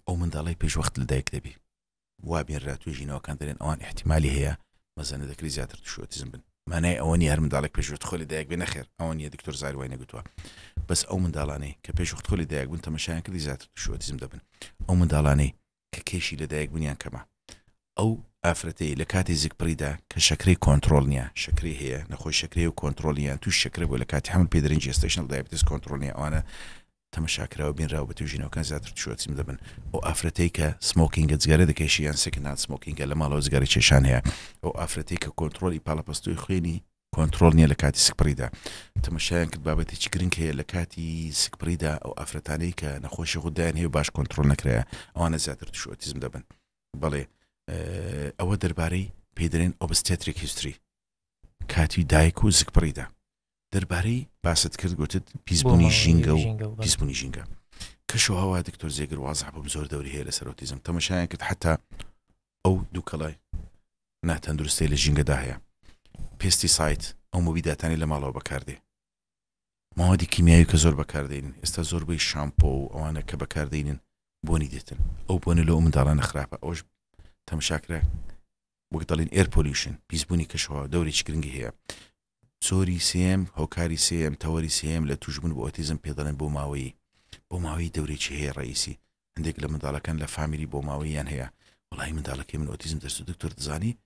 ئەو منداڵی پێش وەخت لەدایک دەبی وا بێنرا توێ ژینەوەکان دەرێن ئەوان احتیمالی هەیە مەزانە دەکری زیاتر تووشی ئۆتیزم بن مانای ئەوە نیە هەر منداڵێک پێش وەخت خۆلی دایک بێ نەخێر ئەوە نیە دکتۆر زاری وای نەگوتووە بەس ئەو منداڵانەی کە پێش وەخت خۆلی دایک بوون تەماشایان کردی زیاتر تووشی ئۆتیزم دەبن ئەو منداڵانەی کە کێشی لەدایک بوونیان کەمە ئەو ئافرەتەی لە کاتی زیکپڕیدا کە شەکرەی کۆنتترۆل نییە شەکری هەیە نەخۆی شەکری و کۆنتترۆلیان توش شەکرە بۆ لە کاتی هەمن پێدرنج ستیشنل دایبتیس کۆنتترۆل نیە ئەوانە تەمەشاکراوە بینراوە بە توژینەوەکان زیاتر تووشۆتیم دەبن ئەو ئافرەتەی کە سمۆکینگە جگەرە دەکەشی یان سکنات سمۆکینگە لە ماڵەوە جگەری چێشان هەیە ئەو ئافرەتەی کە کۆنتترۆلی پاڵەپەستوی خوێنی کۆنتترۆل نییە لە کاتی سکپڕیدا تەمەشایان کرد بابەتێکی گرنگ هەیە لە کاتی سکپڕیدا ئەو ئافرەتانەی کە نەخۆشی خوددایان هەیە باش کۆنتترۆل نەکرایە ئەوانە زیاتر تووشۆتیزم دەبن بەڵێ ئەوە دەربارەی پێدرێن ئۆبستێتریک هیستری کاتی دایک و زیکپڕیدا دەربارەی باست کرد گوتت پیسبوونی ژینگە و پیسبوونی ژینگە کەش و هەوا دکتۆر زێگر وازح بووم زۆر دەوری هەیە لەسەر ئۆتیزم تەماشایان کرد حتا ئەو دووکەڵای ناتەندروستی لە ژینگەدا هەیە پێستیسایت ئەو مۆبیداتانی لە ماڵەوە بەکاردێ ماوەدی کیمیایی کە زۆر بەکاردێنن ئێستا زۆربەی شامپۆ و ئەوانە کە بەکاردێنن بۆنی دێتن ئەو بۆنە لەو منداڵانە خراپە ئەوش تەماشاکرا وەک دەڵێن ئێر پۆلیوشن پیسبوونی کەشەوە دەورێکی گرنگی هەیە زۆری سێم هۆکاری سێم تەوەری سێم لە توشبوون بۆ ئۆتیزم پێ دەڵێن بۆ ماوەی دەورێکی هەیە ڕئیسی هەندێک لە منداڵەکان لە فامیلی بۆ ماوەیان هەیە وڵی منداڵەکەی من ئۆتیزم دەرس و دکتۆر دەزانی